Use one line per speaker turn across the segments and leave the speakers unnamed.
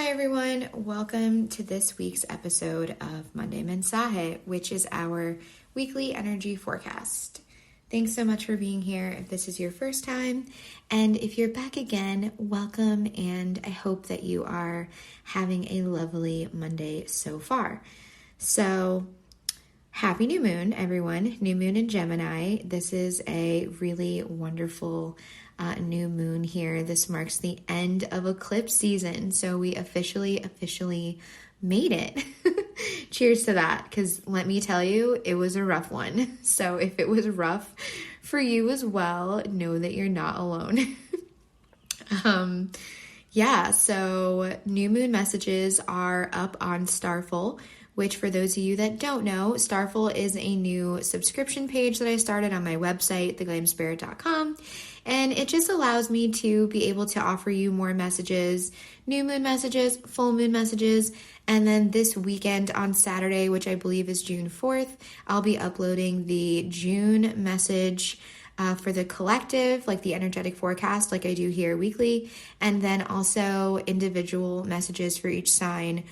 Hi everyone, welcome to this week's episode of Monday Mensaje, which is our weekly energy forecast. Thanks so much for being here if this is your first time, and if you're back again, welcome, and I hope that you are having a lovely Monday so far. So, happy new moon, everyone. New moon in Gemini. This is a really wonderful new moon here. This marks the end of eclipse season. So we officially made it. Cheers to that, because let me tell you, it was a rough one. So if it was rough for you as well, know that you're not alone. So new moon messages are up on Starful, which for those of you that don't know, Starful is a new subscription page that I started on my website, theglamspirit.com. And it just allows me to be able to offer you more messages, new moon messages, full moon messages. And then this weekend on Saturday, which I believe is June 4th, I'll be uploading the June message for the collective, like the energetic forecast, like I do here weekly. And then also individual messages for each sign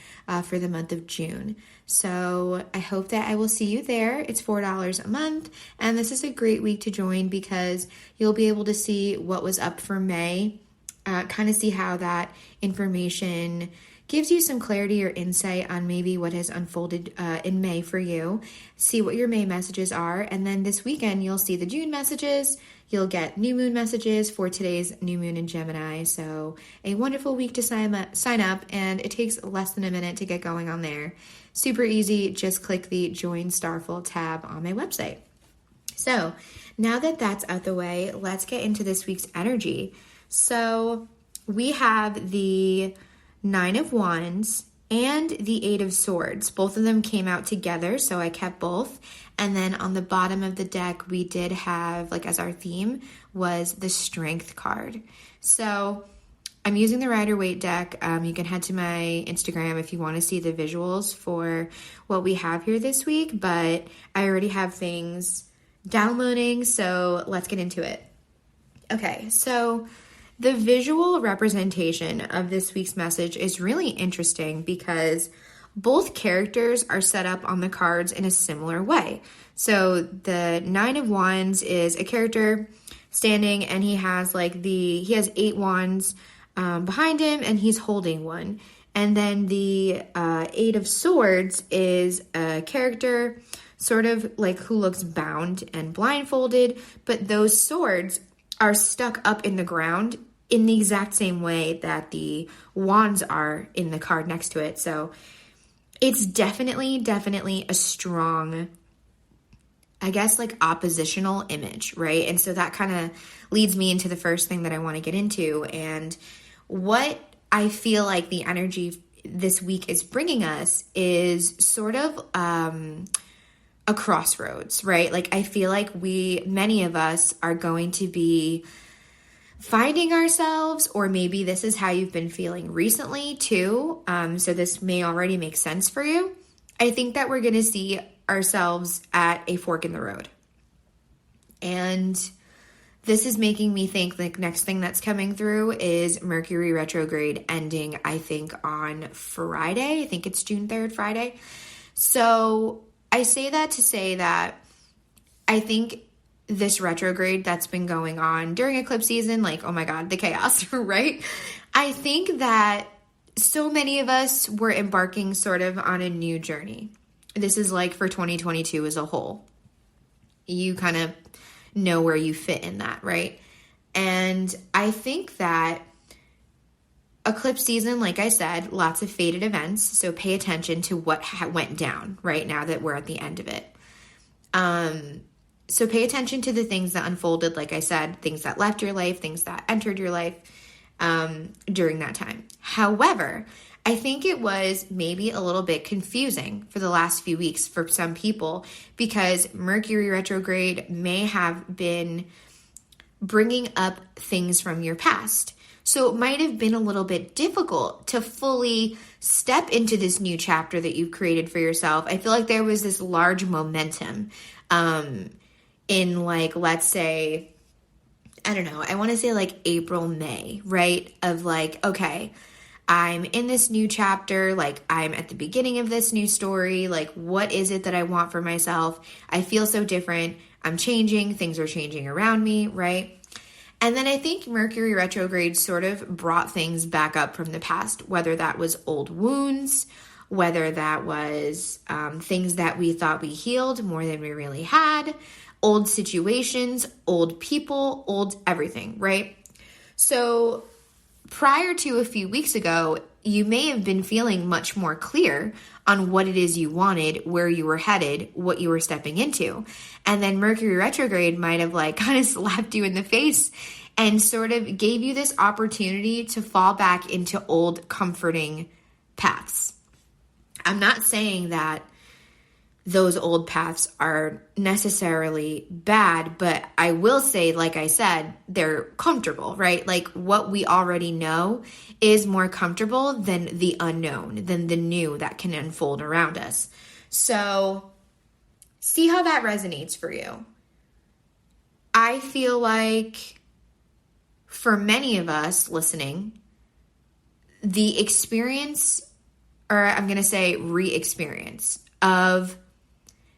for the month of June. So I hope that I will see you there. It's $4 a month. And this is a great week to join because you'll be able to see what was up for May, kind of see how that information gives you some clarity or insight on maybe what has unfolded in May for you. See what your May messages are. And then this weekend, you'll see the June messages. You'll get new moon messages for today's new moon in Gemini. So a wonderful week to sign up. And it takes less than a minute to get going on there. Super easy. Just click the Join Starful tab on my website. So now that that's out the way, let's get into this week's energy. So we have the Nine of Wands and the Eight of Swords. Both of them came out together, so I kept both. And then on the bottom of the deck, we did have, like as our theme, was the Strength card. So I'm using the Rider-Waite deck. You can head to my Instagram if you want to see the visuals for what we have here this week, but I already have things downloading, so let's get into it. Okay, so the visual representation of this week's message is really interesting because both characters are set up on the cards in a similar way. So the Nine of Wands is a character standing and he has 8 wands behind him and he's holding one. And then the Eight of Swords is a character sort of like who looks bound and blindfolded, but those swords are stuck up in the ground in the exact same way that the wands are in the card next to it. So it's definitely a strong, I guess, like oppositional image, right? And so that kind of leads me into the first thing that I want to get into. And what I feel like the energy this week is bringing us is sort of a crossroads, right? Like I feel like many of us are going to be finding ourselves, or maybe this is how you've been feeling recently too. So this may already make sense for you. I think that we're going to see ourselves at a fork in the road. And this is making me think the next thing that's coming through is Mercury retrograde ending, I think on Friday. I think it's June 3rd, Friday. So I say that to say that I think this retrograde that's been going on during eclipse season, like, oh my God, the chaos, right? I think that so many of us were embarking sort of on a new journey. This is like for 2022 as a whole. You kind of know where you fit in that, right? And I think that eclipse season, like I said, lots of fated events. So pay attention to what went down right now that we're at the end of it. So pay attention to the things that unfolded, like I said, things that left your life, things that entered your life during that time. However, I think it was maybe a little bit confusing for the last few weeks for some people because Mercury retrograde may have been bringing up things from your past. So it might have been a little bit difficult to fully step into this new chapter that you've created for yourself. I feel like there was this large momentum in like, let's say, I don't know, I want to say like April, May, right? Of like, okay, I'm in this new chapter, like I'm at the beginning of this new story, like what is it that I want for myself? I feel so different. I'm changing, things are changing around me, right? And then I think Mercury retrograde sort of brought things back up from the past, whether that was old wounds, whether that was things that we thought we healed more than we really had, old situations, old people, old everything, right? So prior to a few weeks ago, you may have been feeling much more clear on what it is you wanted, where you were headed, what you were stepping into. And then Mercury retrograde might have like kind of slapped you in the face and sort of gave you this opportunity to fall back into old comforting paths. I'm not saying that those old paths are necessarily bad, but I will say, like I said, they're comfortable, right? Like what we already know is more comfortable than the unknown, than the new that can unfold around us. So see how that resonates for you. I feel like for many of us listening, the experience, or I'm going to say re-experience of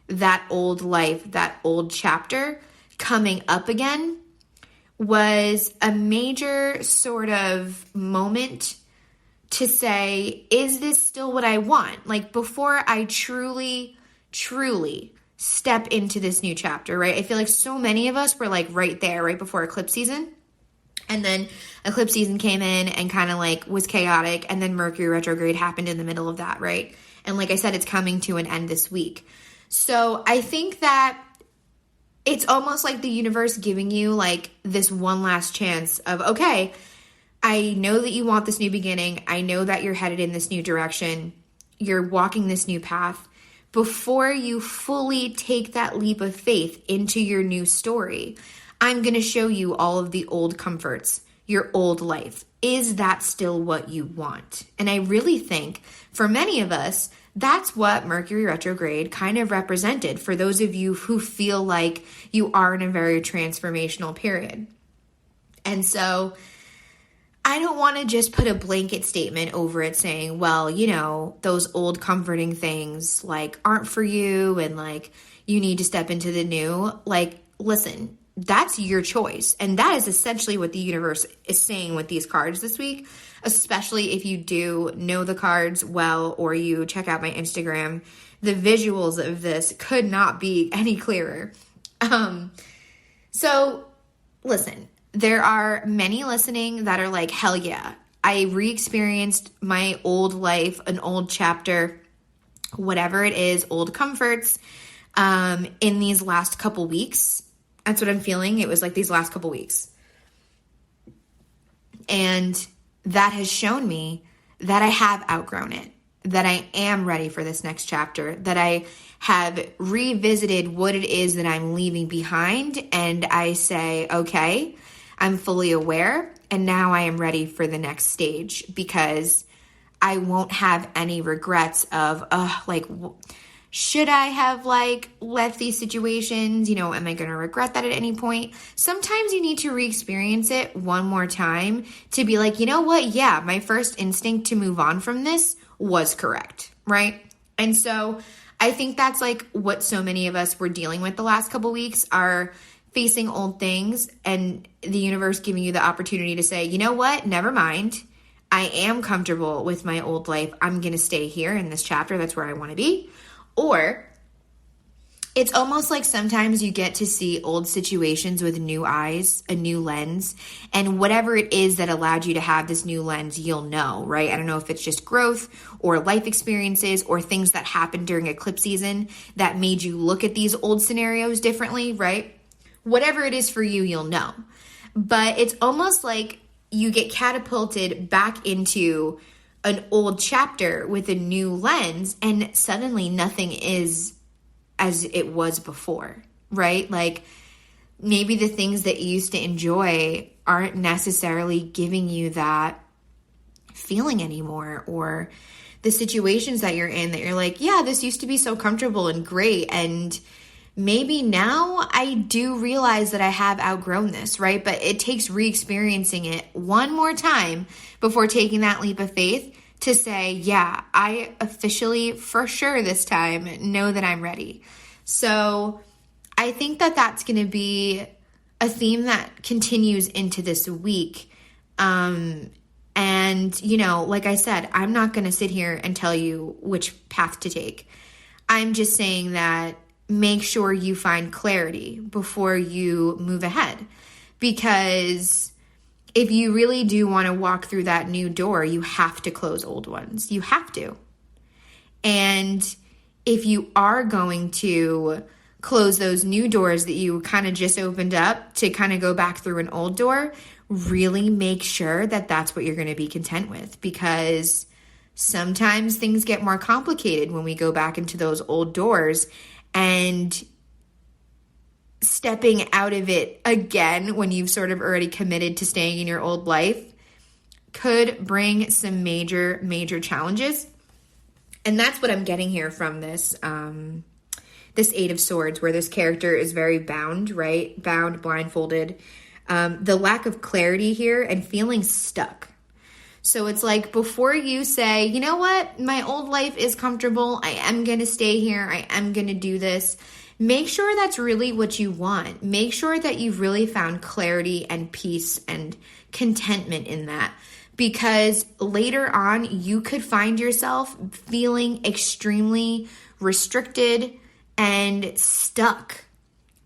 that old life, that old chapter coming up again was a major sort of moment to say, is this still what I want? Like before I truly step into this new chapter, right? I feel like so many of us were like right there, right before eclipse season. And then eclipse season came in and kind of like was chaotic. And then Mercury retrograde happened in the middle of that, right? And like I said, it's coming to an end this week. So I think that it's almost like the universe giving you like this one last chance of, okay, I know that you want this new beginning. I know that you're headed in this new direction. You're walking this new path. Before you fully take that leap of faith into your new story, I'm going to show you all of the old comforts, your old life. Is that still what you want? And I really think for many of us, that's what Mercury retrograde kind of represented for those of you who feel like you are in a very transformational period. And so I don't want to just put a blanket statement over it saying, well, you know, those old comforting things like aren't for you and like you need to step into the new. Like, listen, that's your choice. And that is essentially what the universe is saying with these cards this week, especially if you do know the cards well or you check out my Instagram. The visuals of this could not be any clearer. So listen, there are many listening that are like, hell yeah, I re-experienced my old life, an old chapter, whatever it is, old comforts, in these last couple weeks. That's what I'm feeling. It was like these last couple weeks. And that has shown me that I have outgrown it, that I am ready for this next chapter, that I have revisited what it is that I'm leaving behind. And I say, okay, I'm fully aware. And now I am ready for the next stage because I won't have any regrets of, should I have like left these situations? You know, am I going to regret that at any point? Sometimes you need to re-experience it one more time to be like, you know what? Yeah, my first instinct to move on from this was correct, right? And so I think that's like what so many of us were dealing with the last couple weeks, are facing old things and the universe giving you the opportunity to say, you know what? Never mind. I am comfortable with my old life. I'm going to stay here in this chapter. That's where I want to be. Or it's almost like sometimes you get to see old situations with new eyes, a new lens, and whatever it is that allowed you to have this new lens, you'll know, right? I don't know if it's just growth or life experiences or things that happened during eclipse season that made you look at these old scenarios differently, right? Whatever it is for you, you'll know. But it's almost like you get catapulted back into an old chapter with a new lens and suddenly nothing is as it was before, right? Like maybe the things that you used to enjoy aren't necessarily giving you that feeling anymore, or the situations that you're in that you're like, yeah, this used to be so comfortable and great. And maybe now I do realize that I have outgrown this, right? But it takes re-experiencing it one more time before taking that leap of faith to say, yeah, I officially, for sure this time, know that I'm ready. So I think that that's going to be a theme that continues into this week. And, you know, like I said, I'm not going to sit here and tell you which path to take. I'm just saying that make sure you find clarity before you move ahead. Because if you really do want to walk through that new door, you have to close old ones. You have to. And if you are going to close those new doors that you kind of just opened up to kind of go back through an old door, really make sure that that's what you're going to be content with, because sometimes things get more complicated when we go back into those old doors, and stepping out of it again when you've sort of already committed to staying in your old life could bring some major, major challenges. And that's what I'm getting here from this this Eight of Swords, where this character is very bound, right? Bound, blindfolded. The lack of clarity here and feeling stuck. So it's like, before you say, you know what, my old life is comfortable, I am going to stay here, I am going to do this, make sure that's really what you want. Make sure that you've really found clarity and peace and contentment in that. Because later on, you could find yourself feeling extremely restricted and stuck,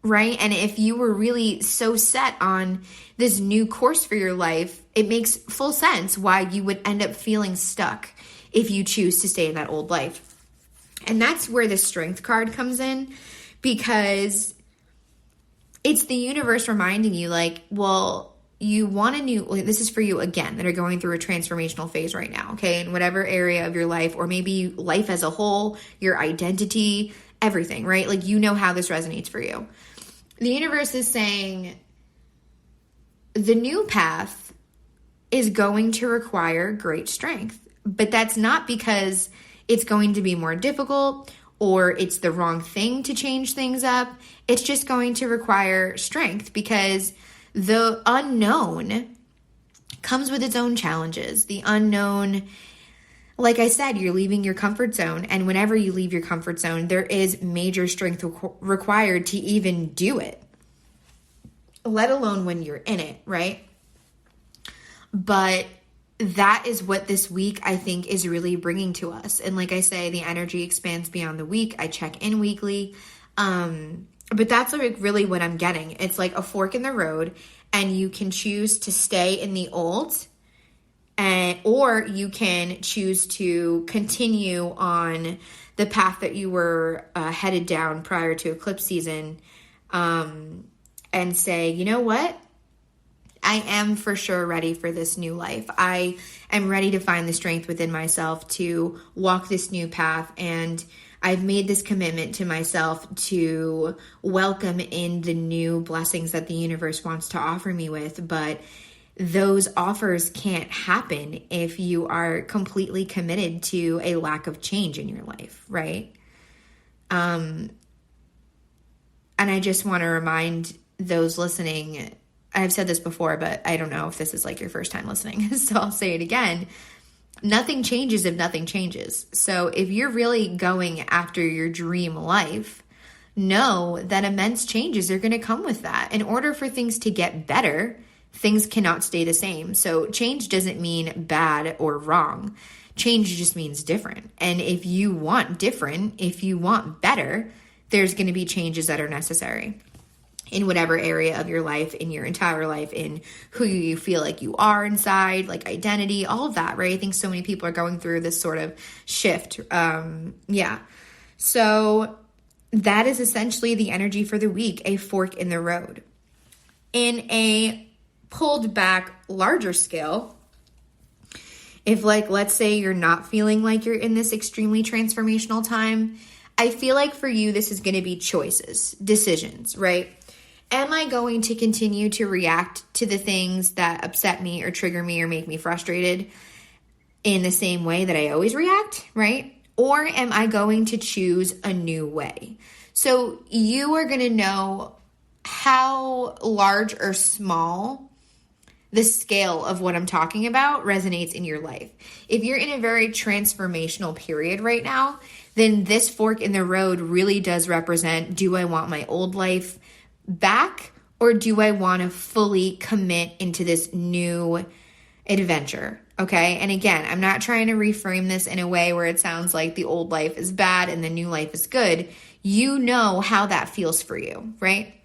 right? And if you were really so set on this new course for your life, it makes full sense why you would end up feeling stuck if you choose to stay in that old life. And that's where the Strength card comes in, because it's the universe reminding you, like, well, you want a new, this is for you again that are going through a transformational phase right now, okay? In whatever area of your life, or maybe life as a whole, your identity, everything, right? Like, you know how this resonates for you. The universe is saying the new path is going to require great strength, but that's not because it's going to be more difficult or it's the wrong thing to change things up. It's just going to require strength, because the unknown comes with its own challenges. The unknown, like I said, you're leaving your comfort zone. And whenever you leave your comfort zone, there is major strength required to even do it, let alone when you're in it, right? But that is what this week, I think, is really bringing to us. And like I say, the energy expands beyond the week. I check in weekly. But that's like really what I'm getting. It's like a fork in the road, and you can choose to stay in the old, or you can choose to continue on the path that you were headed down prior to eclipse season, and say, you know what? I am for sure ready for this new life. I am ready to find the strength within myself to walk this new path, and I've made this commitment to myself to welcome in the new blessings that the universe wants to offer me with. But those offers can't happen if you are completely committed to a lack of change in your life, right? And I just want to remind those listening, I've said this before, but I don't know if this is like your first time listening, so I'll say it again. Nothing changes if nothing changes. So if you're really going after your dream life, know that immense changes are going to come with that. In order for things to get better, things cannot stay the same. So change doesn't mean bad or wrong. Change just means different. And if you want different, if you want better, there's going to be changes that are necessary in whatever area of your life, in your entire life, in who you feel like you are inside, like identity, all of that, right? I think so many people are going through this sort of shift. So that is essentially the energy for the week, a fork in the road. In a pulled back, larger scale, if let's say you're not feeling like you're in this extremely transformational time, I feel like for you, this is going to be choices, decisions, right? Am I going to continue to react to the things that upset me or trigger me or make me frustrated in the same way that I always react, right? Or am I going to choose a new way? So you are going to know how large or small the scale of what I'm talking about resonates in your life. If you're in a very transformational period right now, then this fork in the road really does represent, do I want my old life back, or do I want to fully commit into this new adventure? Okay. And again, I'm not trying to reframe this in a way where it sounds like the old life is bad and the new life is good. You know how that feels for you, right?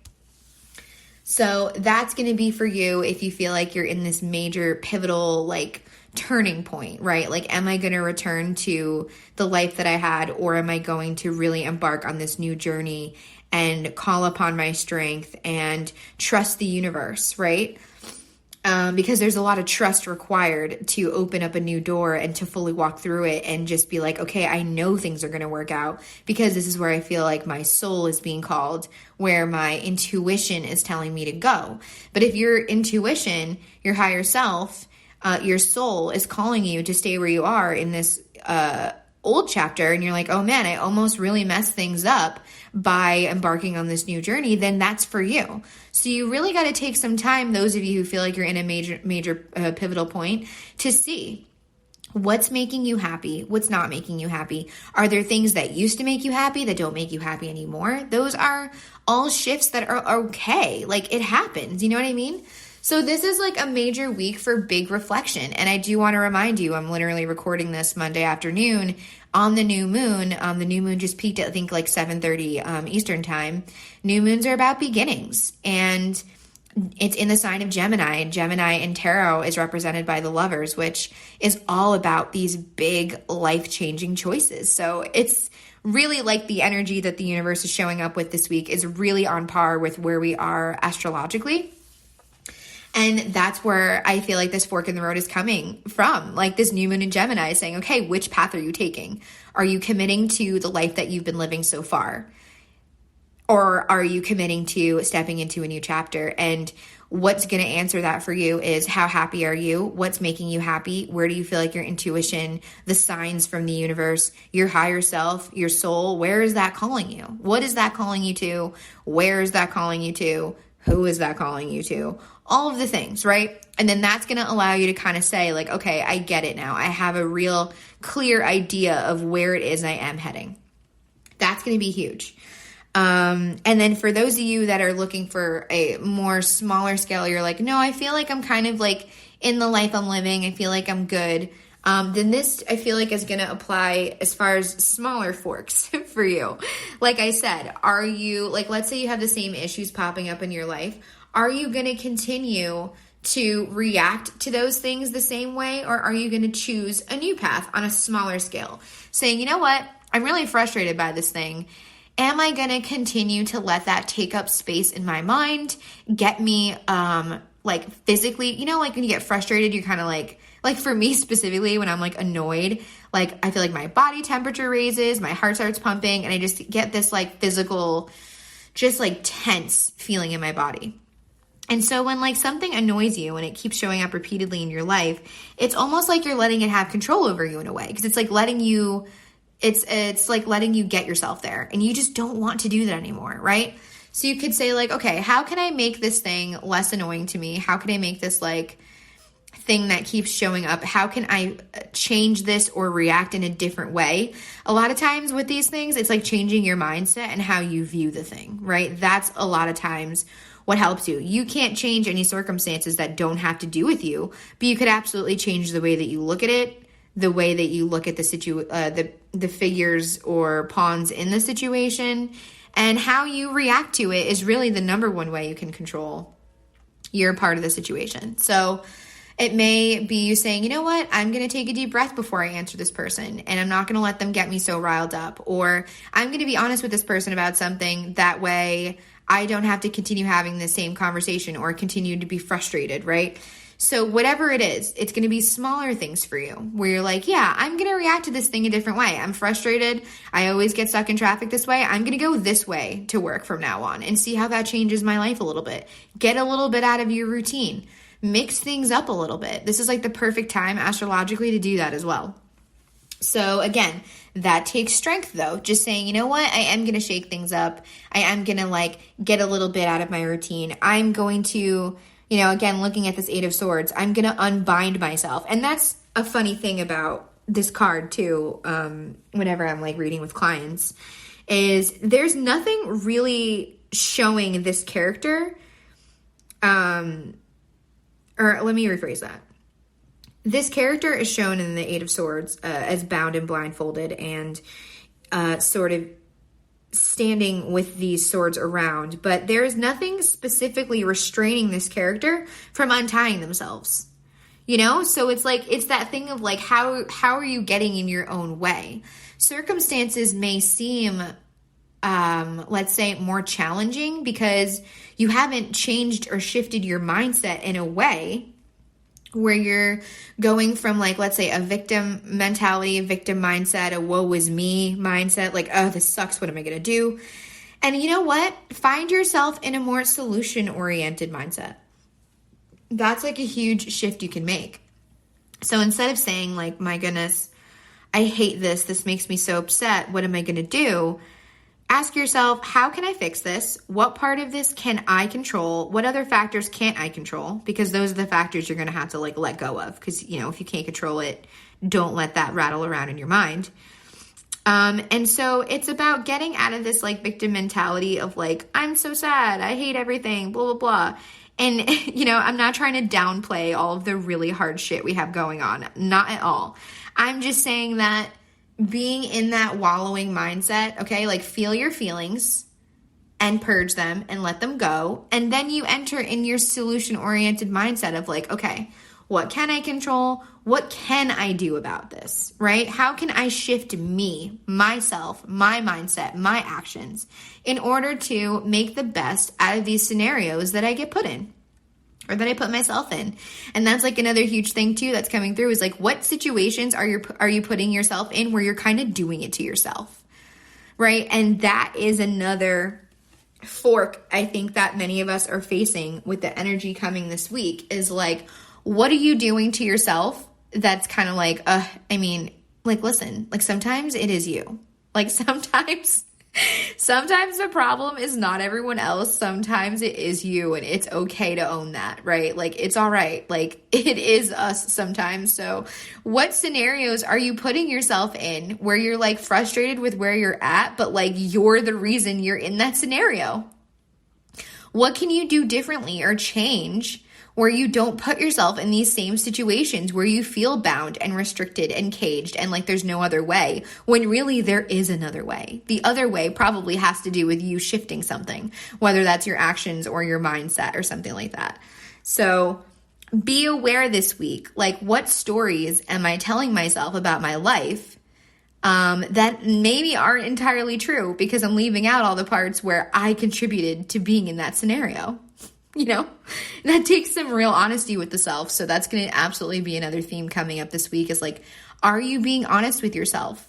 So that's going to be for you if you feel like you're in this major pivotal, like, turning point, right? Like, am I going to return to the life that I had, or am I going to really embark on this new journey and call upon my strength and trust the universe, right? Because there's a lot of trust required to open up a new door and to fully walk through it and just be like, okay, I know things are going to work out because this is where I feel like my soul is being called, where my intuition is telling me to go. But if your intuition, your higher self, your soul is calling you to stay where you are in this old chapter, and you're like, oh man, I almost really messed things up by embarking on this new journey, then that's for you. So you really got to take some time, those of you who feel like you're in a major pivotal point, to see what's making you happy, what's not making you happy. Are there things that used to make you happy that don't make you happy anymore? Those are all shifts that are okay. Like, it happens. You know what I mean? So this is like a major week for big reflection. And I do want to remind you, I'm literally recording this Monday afternoon on the new moon. The new moon just peaked at, I think, like 7:30 Eastern time. New moons are about beginnings, and it's in the sign of Gemini. Gemini in tarot is represented by the Lovers, which is all about these big life-changing choices. So it's really like the energy that the universe is showing up with this week is really on par with where we are astrologically. And that's where I feel like this fork in the road is coming from. Like, this new moon in Gemini is saying, okay, which path are you taking? Are you committing to the life that you've been living so far? Or are you committing to stepping into a new chapter? And what's going to answer that for you is, how happy are you? What's making you happy? Where do you feel like your intuition, the signs from the universe, your higher self, your soul, where is that calling you? What is that calling you to? Where is that calling you to? Who is that calling you to? All of the things, right? And then that's going to allow you to kind of say, like, okay, I get it now. I have a real clear idea of where it is I am heading. That's going to be huge. And then for those of you that are looking for a more smaller scale, you're like, no, I feel like I'm kind of like in the life I'm living. I feel like I'm good. Then this, I feel like, is going to apply as far as smaller forks for you. Like I said, are you, like, let's say you have the same issues popping up in your life. Are you going to continue to react to those things the same way? Or are you going to choose a new path on a smaller scale? Saying, you know what? I'm really frustrated by this thing. Am I going to continue to let that take up space in my mind, get me, like, physically, you know, like when you get frustrated, you're kind of like for me specifically, when I'm like annoyed, like I feel like my body temperature raises, my heart starts pumping, and I just get this like physical, just like tense feeling in my body. And so when like something annoys you and it keeps showing up repeatedly in your life, it's almost like you're letting it have control over you in a way, because it's like letting you, it's like letting you get yourself there, and you just don't want to do that anymore, right? So you could say like, okay, how can I make this thing less annoying to me? How can I make this like thing that keeps showing up? How can I change this or react in a different way? A lot of times with these things, it's like changing your mindset and how you view the thing, right? That's a lot of times what helps you. You can't change any circumstances that don't have to do with you, but you could absolutely change the way that you look at it, the way that you look at the figures or pawns in the situation, and how you react to it is really the number one way you can control your part of the situation. So it may be you saying, you know what, I'm going to take a deep breath before I answer this person, and I'm not going to let them get me so riled up. Or I'm going to be honest with this person about something, that way I don't have to continue having the same conversation or continue to be frustrated, right? So whatever it is, it's going to be smaller things for you where you're like, yeah, I'm going to react to this thing a different way. I'm frustrated. I always get stuck in traffic this way. I'm going to go this way to work from now on and see how that changes my life a little bit. Get a little bit out of your routine. Mix things up a little bit. This is like the perfect time astrologically to do that as well. So again, that takes strength though. Just saying, you know what? I am going to shake things up. I am going to like get a little bit out of my routine. I'm going to, again, looking at this Eight of Swords, I'm going to unbind myself. And that's a funny thing about this card too. Whenever I'm like reading with clients, is there's nothing really showing this character. Or let me rephrase that. This character is shown in the Eight of Swords as bound and blindfolded and sort of standing with these swords around, but there is nothing specifically restraining this character from untying themselves. So it's like, it's that thing of like, how are you getting in your own way? Circumstances may seem, let's say, more challenging because you haven't changed or shifted your mindset in a way where you're going from like, let's say, a victim mentality, a victim mindset, a woe is me mindset, like, oh, this sucks, what am I going to do? And you know what? Find yourself in a more solution-oriented mindset. That's like a huge shift you can make. So instead of saying like, my goodness, I hate this makes me so upset, what am I going to do? Ask yourself, how can I fix this? What part of this can I control? What other factors can't I control? Because those are the factors you're going to have to like let go of. Because, if you can't control it, don't let that rattle around in your mind. And so it's about getting out of this like victim mentality of like, I'm so sad, I hate everything, blah, blah, blah. And, I'm not trying to downplay all of the really hard shit we have going on. Not at all. I'm just saying that being in that wallowing mindset, okay, like feel your feelings and purge them and let them go. And then you enter in your solution-oriented mindset of like, okay, what can I control? What can I do about this, right? How can I shift me, myself, my mindset, my actions in order to make the best out of these scenarios that I get put in? Or that I put myself in. And that's like another huge thing too that's coming through is like, what situations are you putting yourself in where you're kind of doing it to yourself, right? And that is another fork I think that many of us are facing with the energy coming this week is like, what are you doing to yourself that's kind of like, listen, like sometimes it is you. Like sometimes the problem is not everyone else. Sometimes it is you, and it's okay to own that, right? Like, it's all right. Like, it is us sometimes. So what scenarios are you putting yourself in where you're like frustrated with where you're at, but like you're the reason you're in that scenario? What can you do differently or change where you don't put yourself in these same situations where you feel bound and restricted and caged and like there's no other way, when really there is another way? The other way probably has to do with you shifting something, whether that's your actions or your mindset or something like that. So be aware this week, like what stories am I telling myself about my life that maybe aren't entirely true because I'm leaving out all the parts where I contributed to being in that scenario. That takes some real honesty with the self. So that's going to absolutely be another theme coming up this week is like, are you being honest with yourself?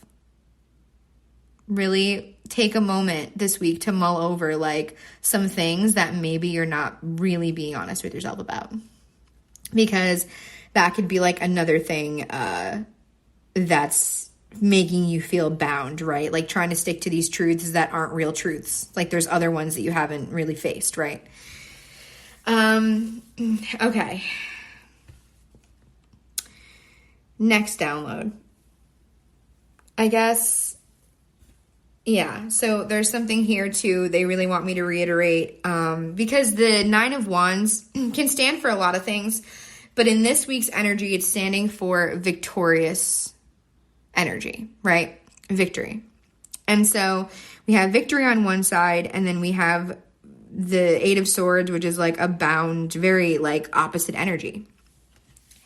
Really take a moment this week to mull over like some things that maybe you're not really being honest with yourself about, because that could be like another thing that's making you feel bound, right? Like trying to stick to these truths that aren't real truths. Like there's other ones that you haven't really faced, right? Okay. Next download. I guess, yeah, so there's something here too they really want me to reiterate, because the Nine of Wands can stand for a lot of things, but in this week's energy, it's standing for victorious energy, right? Victory. And so we have victory on one side, and then we have the Eight of Swords, which is like a bound, very like opposite energy.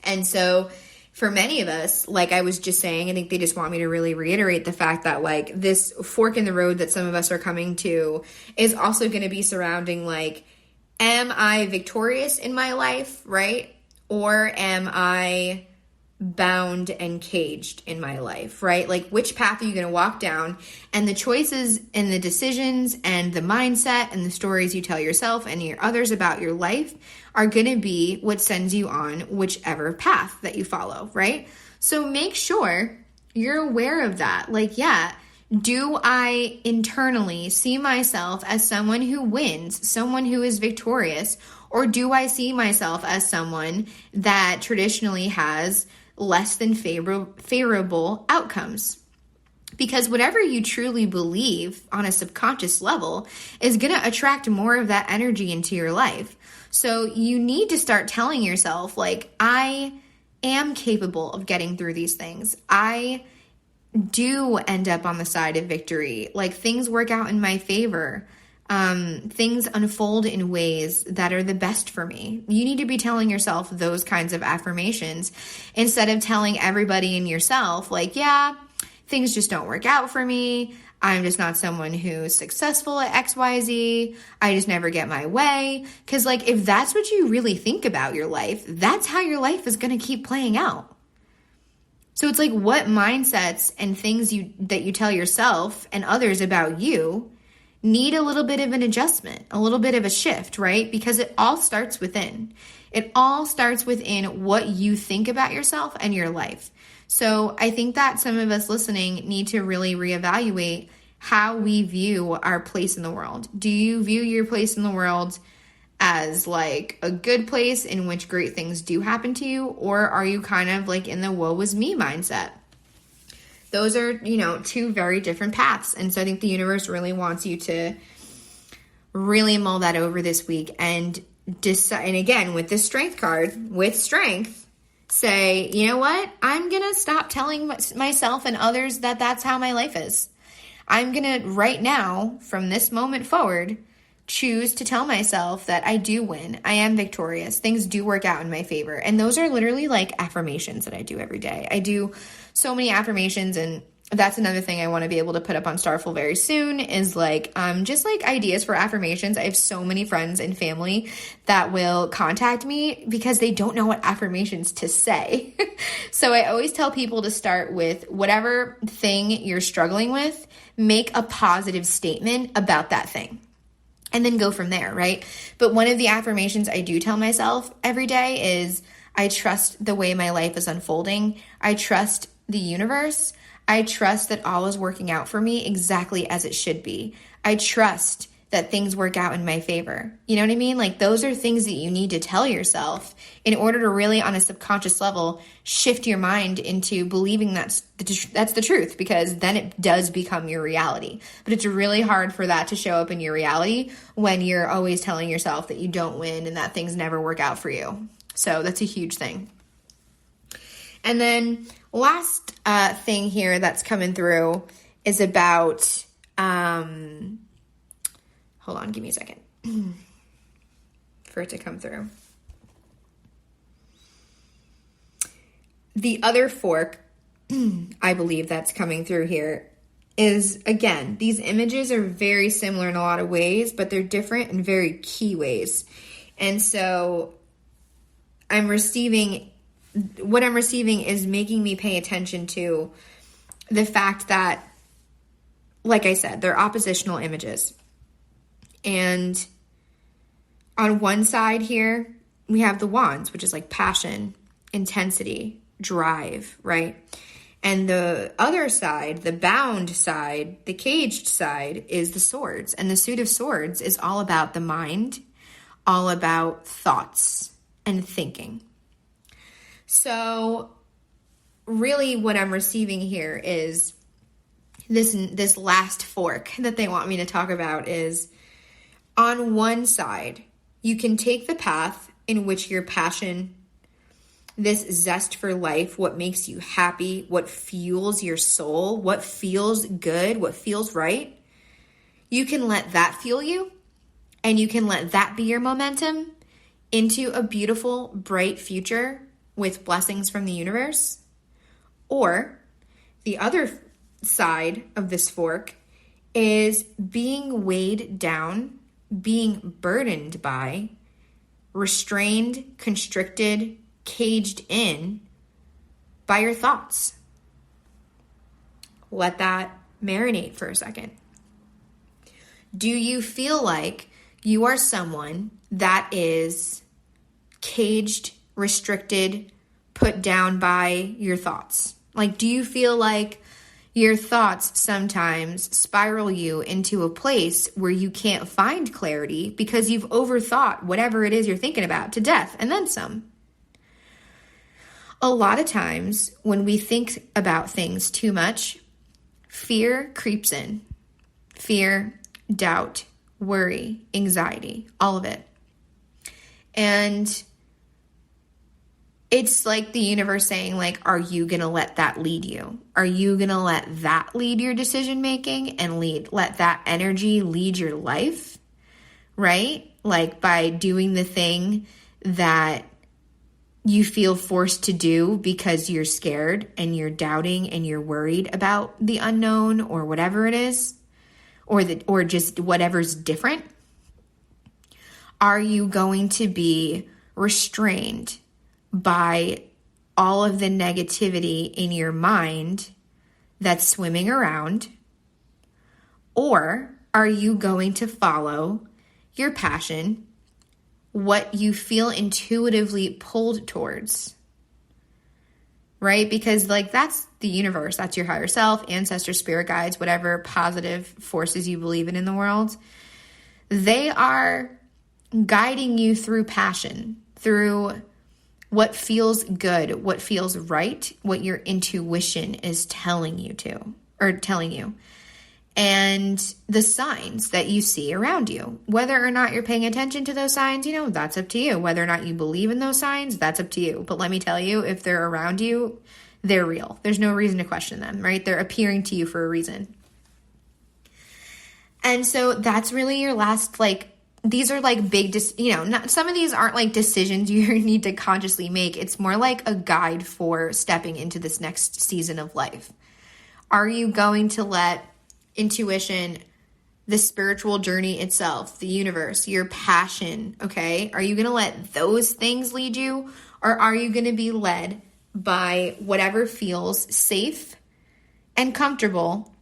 And so for many of us, like I was just saying, I think they just want me to really reiterate the fact that like this fork in the road that some of us are coming to is also going to be surrounding like, am I victorious in my life, right? Or am I bound and caged in my life, right? Like which path are you going to walk down? And the choices and the decisions and the mindset and the stories you tell yourself and your others about your life are going to be what sends you on whichever path that you follow, right? So make sure You're aware of that. Like, yeah, do I internally see myself as someone who wins, someone who is victorious, or do I see myself as someone that traditionally has less than favorable outcomes? Because whatever you truly believe on a subconscious level is going to attract more of that energy into your life. So you need to start telling yourself, like, I am capable of getting through these things. I do end up on the side of victory. Like, things work out in my favor. Things unfold in ways that are the best for me. You need to be telling yourself those kinds of affirmations instead of telling everybody and yourself, like, yeah, things just don't work out for me. I'm just not someone who's successful at XYZ. I just never get my way. Because, like, if that's what you really think about your life, that's how your life is going to keep playing out. So it's like, what mindsets and things that you tell yourself and others about you need a little bit of an adjustment, a little bit of a shift, right? Because it all starts within. It all starts within what you think about yourself and your life. So I think that some of us listening need to really reevaluate how we view our place in the world. Do you view your place in the world as like a good place in which great things do happen to you? Or are you kind of like in the woe was me mindset? Those are, two very different paths. And so I think the universe really wants you to really mull that over this week and decide. And again, with this strength card, with strength, say, you know what? I'm going to stop telling myself and others that that's how my life is. I'm going to, right now, from this moment forward, choose to tell myself that I do win. I am victorious. Things do work out in my favor. And those are literally like affirmations that I do every day. I do so many affirmations, and that's another thing I want to be able to put up on Starful very soon is like just like ideas for affirmations. I have so many friends and family that will contact me because they don't know what affirmations to say. So I always tell people to start with whatever thing you're struggling with, make a positive statement about that thing. And then go from there, right? But one of the affirmations I do tell myself every day is I trust the way my life is unfolding. I trust the universe. I trust that all is working out for me exactly as it should be. I trust that things work out in my favor. You know what I mean? Like, those are things that you need to tell yourself in order to really, on a subconscious level, shift your mind into believing that's the truth, because then it does become your reality. But it's really hard for that to show up in your reality when you're always telling yourself that you don't win and that things never work out for you. So that's a huge thing. And then last thing here that's coming through is about... hold on, give me a second for it to come through. The other fork, I believe that's coming through here is, again, these images are very similar in a lot of ways, but they're different in very key ways. And so what I'm receiving is making me pay attention to the fact that, like I said, they're oppositional images. And on one side here, we have the wands, which is like passion, intensity, drive, right? And the other side, the bound side, the caged side, is the swords. And the suit of swords is all about the mind, all about thoughts and thinking. So really what I'm receiving here is this last fork that they want me to talk about is, on one side, you can take the path in which your passion, this zest for life, what makes you happy, what fuels your soul, what feels good, what feels right. You can let that fuel you, and you can let that be your momentum into a beautiful, bright future with blessings from the universe. Or the other side of this fork is being weighed down, being burdened by, restrained, constricted, caged in by your thoughts. Let that marinate for a second. Do you feel like you are someone that is caged, restricted, put down by your thoughts? Like, do you feel like your thoughts sometimes spiral you into a place where you can't find clarity because you've overthought whatever it is you're thinking about to death and then some? A lot of times when we think about things too much, fear creeps in. Fear, doubt, worry, anxiety, all of it. And it's like the universe saying, like, are you going to let that lead you? Are you going to let that lead your decision making and let that energy lead your life? Right? Like by doing the thing that you feel forced to do because you're scared and you're doubting and you're worried about the unknown or whatever it is, or just whatever's different. Are you going to be restrained by all of the negativity in your mind that's swimming around? Or are you going to follow your passion, what you feel intuitively pulled towards? Right? Because like that's the universe, that's your higher self, ancestors, spirit guides, whatever positive forces you believe in the world. They are guiding you through passion, through what feels good, what feels right, what your intuition is telling you, and the signs that you see around you. Whether or not you're paying attention to those signs, that's up to you. Whether or not you believe in those signs, that's up to you. But let me tell you, if they're around you, they're real. There's no reason to question them, right? They're appearing to you for a reason. And so that's really your last, these are like big, some of these aren't like decisions you need to consciously make. It's more like a guide for stepping into this next season of life. Are you going to let intuition, the spiritual journey itself, the universe, your passion, okay? Are you going to let those things lead you? Or are you going to be led by whatever feels safe and comfortable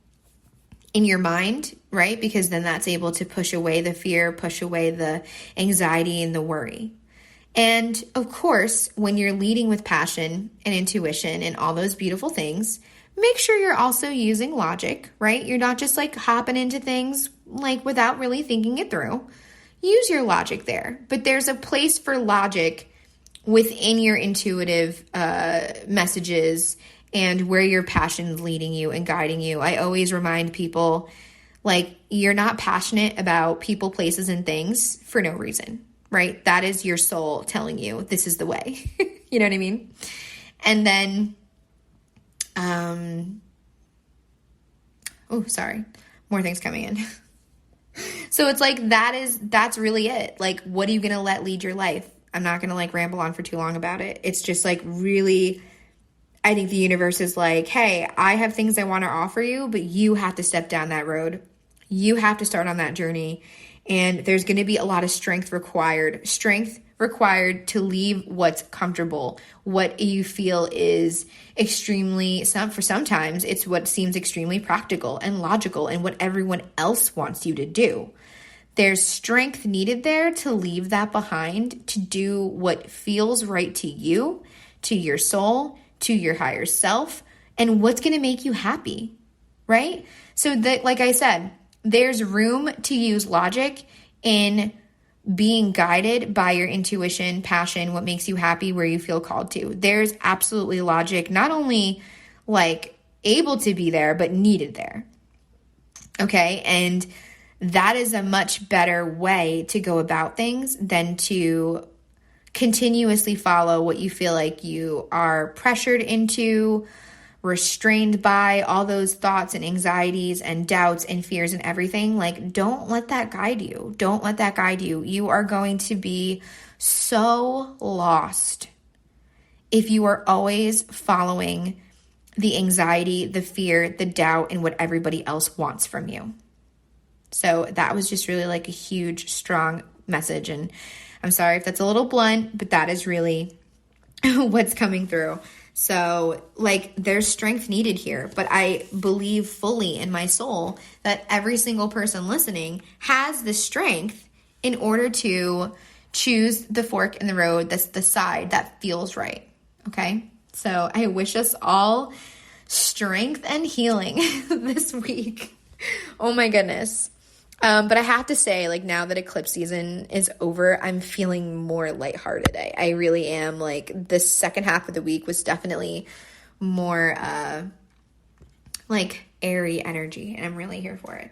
in your mind, right? Because then that's able to push away the fear, push away the anxiety and the worry. And of course, when you're leading with passion and intuition and all those beautiful things, make sure you're also using logic, right? You're not just like hopping into things like without really thinking it through. Use your logic there. But there's a place for logic within your intuitive messages and where your passion's leading you and guiding you. I always remind people, like, you're not passionate about people, places, and things for no reason, right? That is your soul telling you this is the way. You know what I mean? And then, more things coming in. So it's like, that's really it. Like, what are you going to let lead your life? I'm not going to like ramble on for too long about it. It's just like really, I think the universe is like, hey, I have things I want to offer you, but you have to step down that road. You have to start on that journey. And there's going to be a lot of strength required to leave what's comfortable, what you feel is sometimes it's what seems extremely practical and logical and what everyone else wants you to do. There's strength needed there to leave that behind, to do what feels right to you, to your soul, to your higher self, and what's going to make you happy, right? So that, like I said, there's room to use logic in being guided by your intuition, passion, what makes you happy, where you feel called to. There's absolutely logic, not only like able to be there, but needed there. Okay. And that is a much better way to go about things than to continuously follow what you feel like you are pressured into, restrained by, all those thoughts and anxieties and doubts and fears and everything. Like, don't let that guide you. Don't let that guide you. You are going to be so lost if you are always following the anxiety, the fear, the doubt, and what everybody else wants from you. So that was just really like a huge, strong message. And I'm sorry if that's a little blunt, but that is really what's coming through. So like there's strength needed here, but I believe fully in my soul that every single person listening has the strength in order to choose the fork in the road that's the side that feels right. Okay. So I wish us all strength and healing this week. Oh my goodness. But I have to say, like, now that eclipse season is over, I'm feeling more lighthearted. I really am. Like, the second half of the week was definitely more, like, airy energy, and I'm really here for it.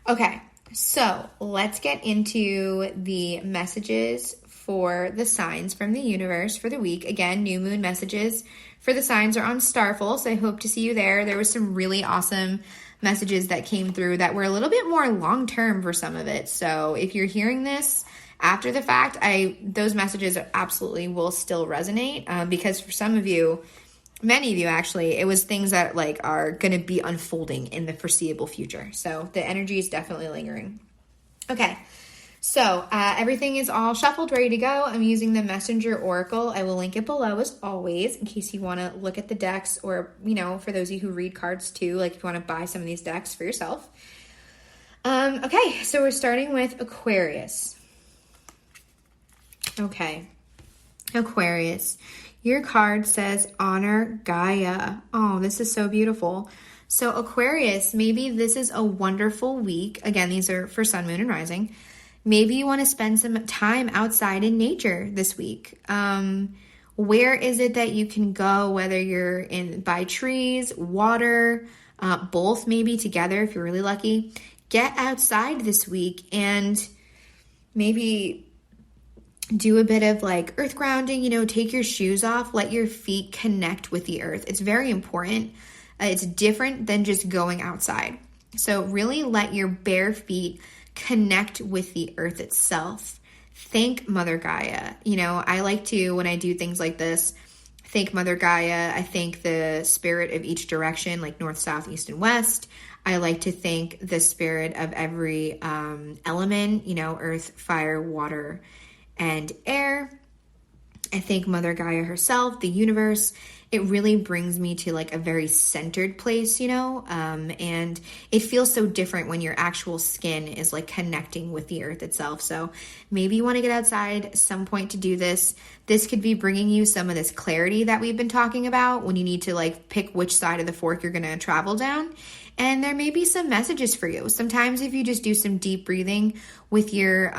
Okay, so let's get into the messages for the signs from the universe for the week. Again, new moon messages for the signs are on Starful, so I hope to see you there. There was some really awesome messages that came through that were a little bit more long-term for some of it. So if you're hearing this after the fact, those messages absolutely will still resonate because for some of you, many of you actually, it was things that like are going to be unfolding in the foreseeable future. So the energy is definitely lingering. Okay. So everything is all shuffled, ready to go. I'm using the Messenger Oracle. I will link it below as always in case you want to look at the decks or, you know, for those of you who read cards too, like if you want to buy some of these decks for yourself. Okay, so we're starting with Aquarius. Okay, Aquarius. Your card says honor Gaia. Oh, this is so beautiful. So Aquarius, maybe this is a wonderful week. Again, these are for sun, moon, and rising. Maybe you want to spend some time outside in nature this week. Where is it that you can go, whether you're by trees, water, both maybe together if you're really lucky. Get outside this week and maybe do a bit of like earth grounding, you know, take your shoes off, let your feet connect with the earth. It's very important. It's different than just going outside. So really let your bare feet connect with the earth itself. Thank Mother Gaia. You know, I like to, when I do things like this, thank Mother Gaia. I thank the spirit of each direction, like north, south, east, and west. I like to thank the spirit of every element, you know, earth, fire, water, and air. I thank Mother Gaia herself, the universe. It really brings me to like a very centered place, you know, and it feels so different when your actual skin is like connecting with the earth itself. So maybe you want to get outside at some point to do this. This could be bringing you some of this clarity that we've been talking about when you need to like pick which side of the fork you're going to travel down. And there may be some messages for you. Sometimes if you just do some deep breathing with your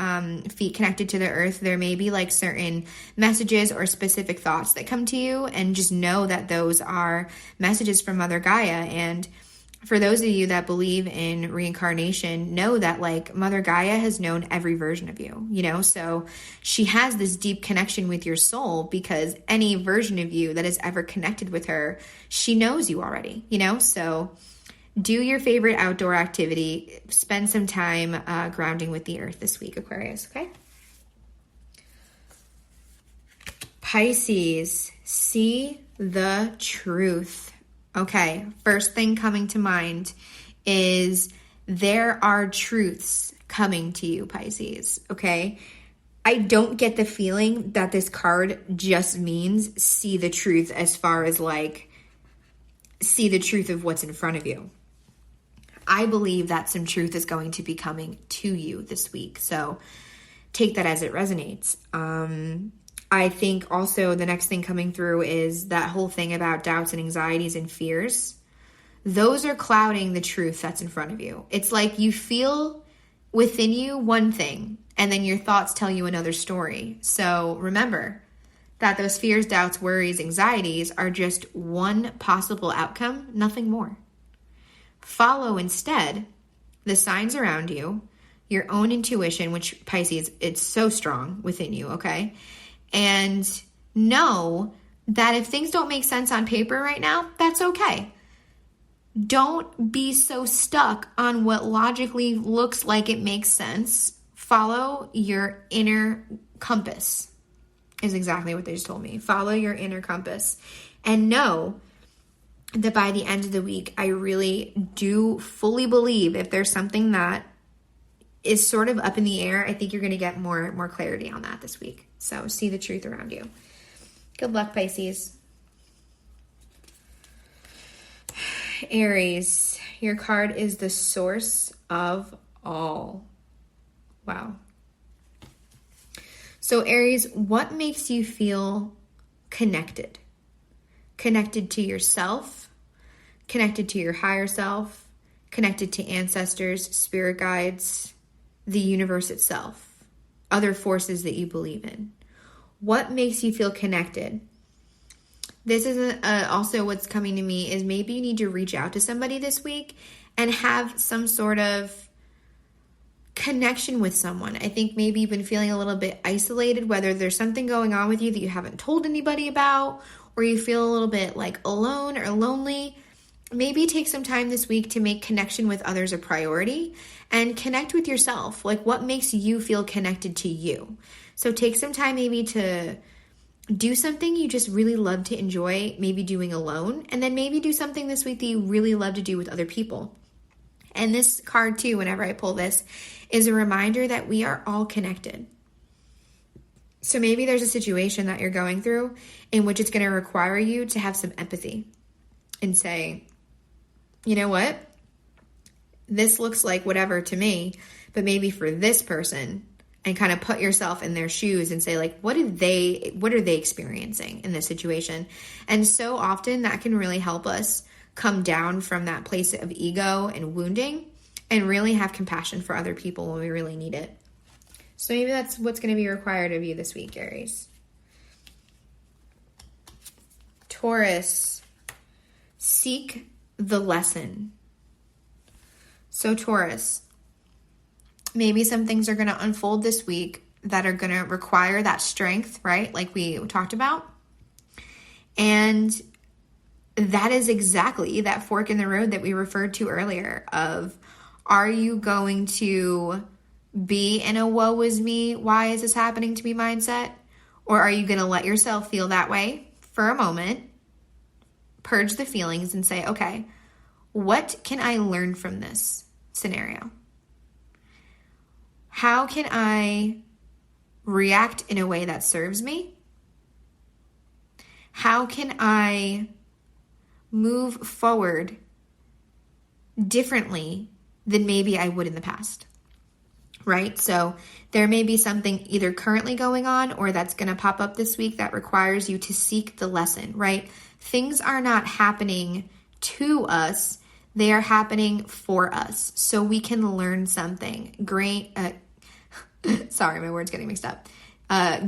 feet connected to the earth, there may be like certain messages or specific thoughts that come to you, and just know that those are messages from Mother Gaia. And for those of you that believe in reincarnation, know that like Mother Gaia has known every version of you, you know, so she has this deep connection with your soul because any version of you that has ever connected with her, she knows you already, you know, so do your favorite outdoor activity. Spend some time grounding with the earth this week, Aquarius, okay? Pisces, see the truth. Okay, first thing coming to mind is there are truths coming to you, Pisces, okay? I don't get the feeling that this card just means see the truth as far as like see the truth of what's in front of you. I believe that some truth is going to be coming to you this week. So take that as it resonates. I think also the next thing coming through is that whole thing about doubts and anxieties and fears. Those are clouding the truth that's in front of you. It's like you feel within you one thing, and then your thoughts tell you another story. So remember that those fears, doubts, worries, anxieties are just one possible outcome, nothing more. Follow instead the signs around you, your own intuition, which Pisces, it's so strong within you, okay? And know that if things don't make sense on paper right now, that's okay. Don't be so stuck on what logically looks like it makes sense. Follow your inner compass is exactly what they just told me. Follow your inner compass and know that by the end of the week, I really do fully believe if there's something that is sort of up in the air, I think you're going to get more clarity on that this week. So see the truth around you. Good luck, Pisces. Aries, your card is the source of all. Wow. So Aries, what makes you feel connected? Connected to yourself, connected to your higher self, connected to ancestors, spirit guides, the universe itself, other forces that you believe in? What makes you feel connected? This is also what's coming to me is maybe you need to reach out to somebody this week and have some sort of connection with someone. I think maybe you've been feeling a little bit isolated, whether there's something going on with you that you haven't told anybody about, or you feel a little bit like alone or lonely. Maybe take some time this week to make connection with others a priority and connect with yourself. Like, what makes you feel connected to you? So take some time maybe to do something you just really love to enjoy, maybe doing alone, and then maybe do something this week that you really love to do with other people. And this card too, whenever I pull this, is a reminder that we are all connected. So maybe there's a situation that you're going through in which it's going to require you to have some empathy and say, you know what? This looks like whatever to me, but maybe for this person, and kind of put yourself in their shoes and say, like, what are they experiencing in this situation? And so often that can really help us come down from that place of ego and wounding and really have compassion for other people when we really need it. So maybe that's what's going to be required of you this week, Aries. Taurus, seek the lesson. So Taurus, maybe some things are going to unfold this week that are going to require that strength, right? Like we talked about. And that is exactly that fork in the road that we referred to earlier of, are you going to be in a woe is me, why is this happening to me mindset? Or are you going to let yourself feel that way for a moment, purge the feelings and say, okay, what can I learn from this scenario? How can I react in a way that serves me? How can I move forward differently than maybe I would in the past, right? So there may be something either currently going on or that's going to pop up this week that requires you to seek the lesson, right? Things are not happening to us. They are happening for us so we can learn something. Sorry, my words getting mixed up.